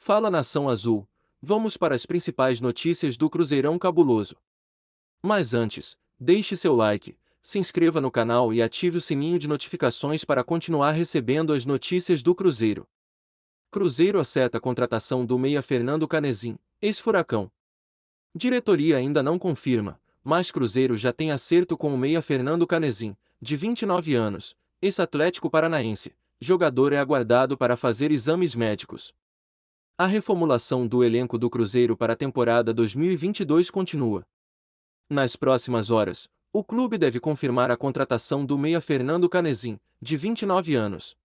Fala Nação Azul, vamos para as principais notícias do Cruzeirão Cabuloso. Mas antes, deixe seu like, se inscreva no canal e ative o sininho de notificações para continuar recebendo as notícias do Cruzeiro. Cruzeiro acerta a contratação do meia Fernando Canezin, ex-Furacão. Diretoria ainda não confirma, mas Cruzeiro já tem acerto com o meia Fernando Canezin, de 29 anos, ex-Atlético Paranaense. Jogador é aguardado para fazer exames médicos. A reformulação do elenco do Cruzeiro para a temporada 2022 continua. Nas próximas horas, o clube deve confirmar a contratação do meia Fernando Canezin, de 29 anos.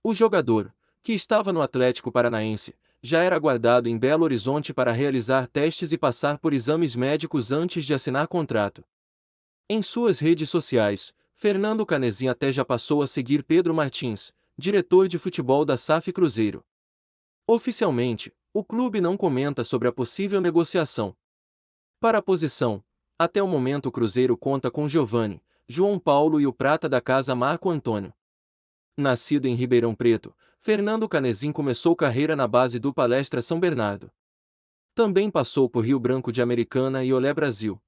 O jogador, que estava no Atlético Paranaense, já era aguardado em Belo Horizonte para realizar testes e passar por exames médicos antes de assinar contrato. Em suas redes sociais, Fernando Canezin até já passou a seguir Pedro Martins, diretor de futebol da SAF Cruzeiro. Oficialmente, o clube não comenta sobre a possível negociação. Para a posição, até o momento o Cruzeiro conta com Giovani, João Paulo e o prata da casa Marco Antônio. Nascido em Ribeirão Preto, Fernando Canezin começou carreira na base do Palestra São Bernardo. Também passou por Rio Branco de Americana e Olé Brasil.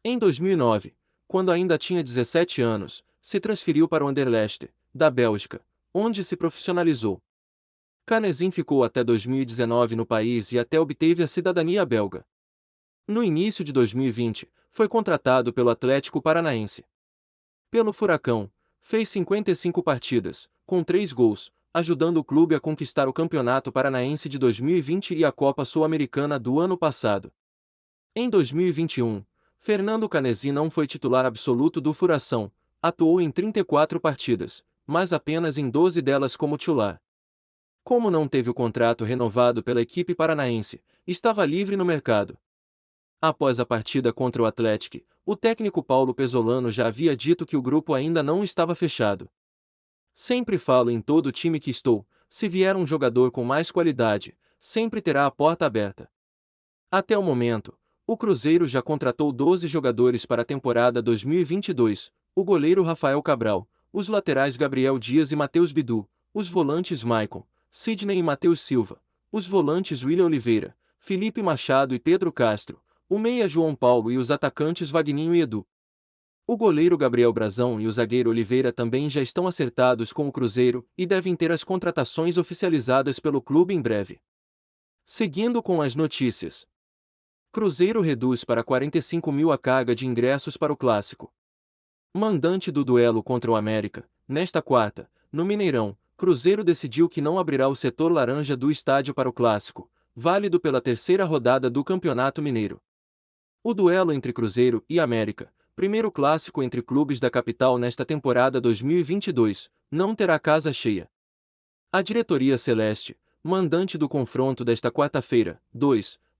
Em 2009, quando ainda tinha 17 anos, se transferiu para o Anderlecht, da Bélgica, onde se profissionalizou. Canezin ficou até 2019 no país e até obteve a cidadania belga. No início de 2020, foi contratado pelo Atlético Paranaense. Pelo Furacão, fez 55 partidas, com 3 gols, ajudando o clube a conquistar o Campeonato Paranaense de 2020 e a Copa Sul-Americana do ano passado. Em 2021, Fernando Canezin não foi titular absoluto do Furação, atuou em 34 partidas, mas apenas em 12 delas como titular. Como não teve o contrato renovado pela equipe paranaense, estava livre no mercado. Após a partida contra o Atlético, o técnico Paulo Pesolano já havia dito que o grupo ainda não estava fechado. Sempre falo em todo time que estou, se vier um jogador com mais qualidade, sempre terá a porta aberta. Até o momento, o Cruzeiro já contratou 12 jogadores para a temporada 2022, o goleiro Rafael Cabral, os laterais Gabriel Dias e Matheus Bidu, os volantes Maicon, Sidney e Matheus Silva, os volantes William Oliveira, Felipe Machado e Pedro Castro, o meia João Paulo e os atacantes Vagninho e Edu. O goleiro Gabriel Brazão e o zagueiro Oliveira também já estão acertados com o Cruzeiro e devem ter as contratações oficializadas pelo clube em breve. Seguindo com as notícias. Cruzeiro reduz para 45 mil a carga de ingressos para o Clássico. Mandante do duelo contra o América, nesta quarta, no Mineirão, Cruzeiro decidiu que não abrirá o setor laranja do estádio para o Clássico, válido pela terceira rodada do Campeonato Mineiro. O duelo entre Cruzeiro e América, primeiro clássico entre clubes da capital nesta temporada 2022, não terá casa cheia. A diretoria celeste, mandante do confronto desta quarta-feira,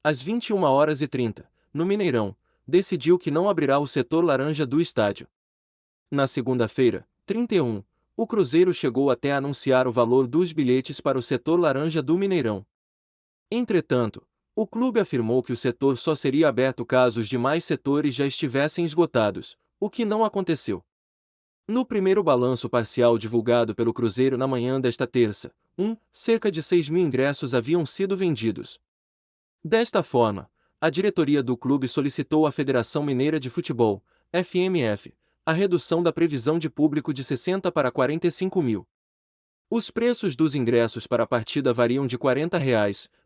às 21h30, no Mineirão, decidiu que não abrirá o setor laranja do estádio. Na segunda-feira, 31, o Cruzeiro chegou até a anunciar o valor dos bilhetes para o setor laranja do Mineirão. Entretanto, o clube afirmou que o setor só seria aberto caso os demais setores já estivessem esgotados, o que não aconteceu. No primeiro balanço parcial divulgado pelo Cruzeiro na manhã desta terça, cerca de 6 mil ingressos haviam sido vendidos. Desta forma, a diretoria do clube solicitou à Federação Mineira de Futebol, FMF, a redução da previsão de público de 60 para 45 mil. Os preços dos ingressos para a partida variam de R$ 40,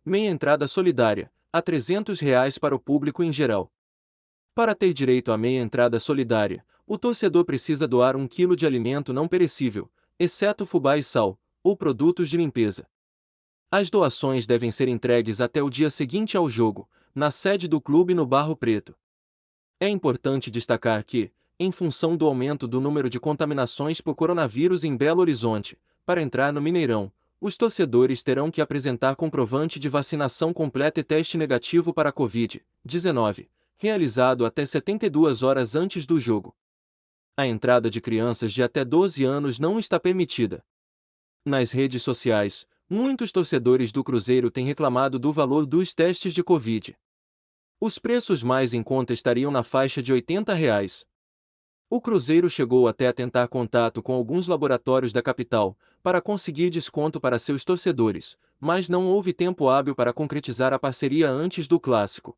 meia entrada solidária, a R$ 300 para o público em geral. Para ter direito à meia entrada solidária, o torcedor precisa doar 1 kg de alimento não perecível, exceto fubá e sal, ou produtos de limpeza. As doações devem ser entregues até o dia seguinte ao jogo, na sede do clube no Barro Preto. É importante destacar que, em função do aumento do número de contaminações por coronavírus em Belo Horizonte, para entrar no Mineirão, os torcedores terão que apresentar comprovante de vacinação completa e teste negativo para a Covid-19, realizado até 72 horas antes do jogo. A entrada de crianças de até 12 anos não está permitida. Nas redes sociais, muitos torcedores do Cruzeiro têm reclamado do valor dos testes de Covid. Os preços mais em conta estariam na faixa de R$ 80. O Cruzeiro chegou até a tentar contato com alguns laboratórios da capital, para conseguir desconto para seus torcedores, mas não houve tempo hábil para concretizar a parceria antes do clássico.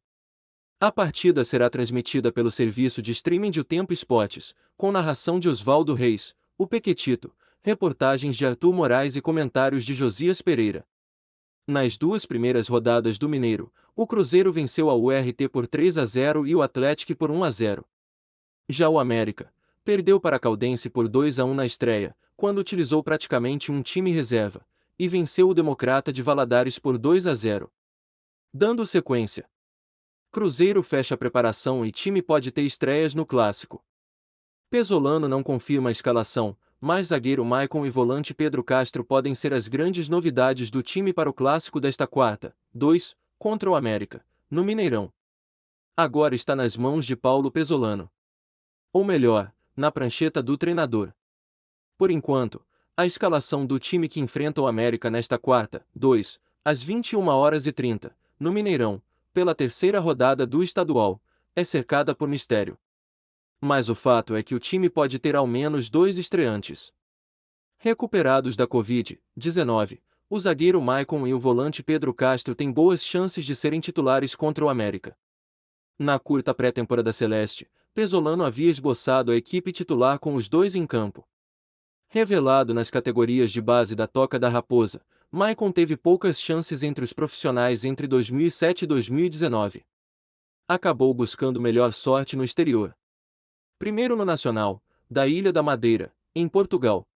A partida será transmitida pelo serviço de streaming de O Tempo Esportes, com narração de Oswaldo Reis, o Pequetito, reportagens de Arthur Moraes e comentários de Josias Pereira. Nas duas primeiras rodadas do Mineiro, o Cruzeiro venceu a URT por 3-0 e o Atlético por 1-0. Já o América perdeu para a Caldense por 2-1 na estreia, quando utilizou praticamente um time reserva, e venceu o Democrata de Valadares por 2-0. Dando sequência, Cruzeiro fecha a preparação e time pode ter estreias no Clássico. Pesolano não confirma a escalação, mas zagueiro Maicon e volante Pedro Castro podem ser as grandes novidades do time para o Clássico desta quarta, 2, contra o América, no Mineirão. Agora está nas mãos de Paulo Pesolano. Ou melhor, na prancheta do treinador. Por enquanto, a escalação do time que enfrenta o América nesta quarta, 2, às 21h30, no Mineirão, pela terceira rodada do estadual, é cercada por mistério. Mas o fato é que o time pode ter ao menos 2 estreantes. Recuperados da Covid-19, o zagueiro Maicon e o volante Pedro Castro têm boas chances de serem titulares contra o América. Na curta pré-temporada celeste, Pesolano havia esboçado a equipe titular com os dois em campo. Revelado nas categorias de base da Toca da Raposa, Maicon teve poucas chances entre os profissionais entre 2007 e 2019. Acabou buscando melhor sorte no exterior. Primeiro no Nacional, da Ilha da Madeira, em Portugal.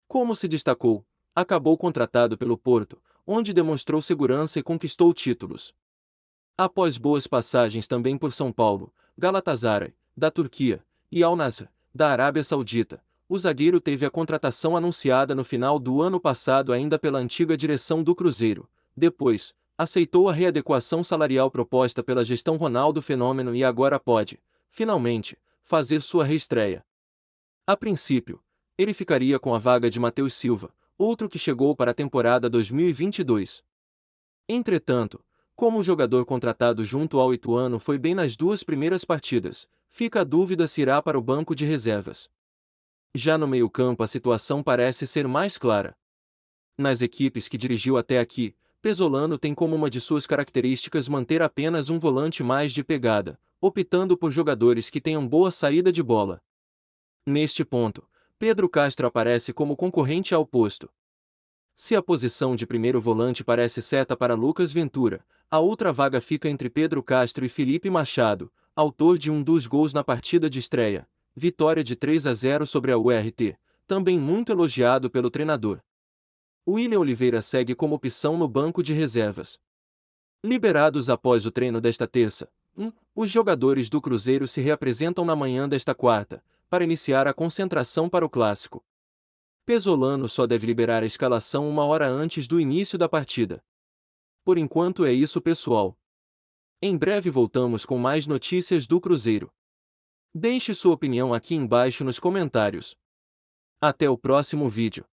Como se destacou, acabou contratado pelo Porto, onde demonstrou segurança e conquistou títulos. Após boas passagens também por São Paulo, Galatasaray, da Turquia, e Al Nassr, da Arábia Saudita, o zagueiro teve a contratação anunciada no final do ano passado ainda pela antiga direção do Cruzeiro. Depois, aceitou a readequação salarial proposta pela gestão Ronaldo Fenômeno e agora pode, finalmente, fazer sua reestreia. A princípio, ele ficaria com a vaga de Matheus Silva, outro que chegou para a temporada 2022. Entretanto, como o jogador contratado junto ao Ituano foi bem nas duas primeiras partidas, fica a dúvida se irá para o banco de reservas. Já no meio-campo a situação parece ser mais clara. Nas equipes que dirigiu até aqui, Pesolano tem como uma de suas características manter apenas um volante mais de pegada, optando por jogadores que tenham boa saída de bola. Neste ponto, Pedro Castro aparece como concorrente ao posto. Se a posição de primeiro volante parece certa para Lucas Ventura, a outra vaga fica entre Pedro Castro e Felipe Machado, autor de um dos gols na partida de estreia, vitória de 3-0 sobre a URT, também muito elogiado pelo treinador. William Oliveira segue como opção no banco de reservas. Liberados após o treino desta terça, os jogadores do Cruzeiro se reapresentam na manhã desta quarta, para iniciar a concentração para o Clássico. Pesolano só deve liberar a escalação uma hora antes do início da partida. Por enquanto é isso, pessoal. Em breve voltamos com mais notícias do Cruzeiro. Deixe sua opinião aqui embaixo nos comentários. Até o próximo vídeo.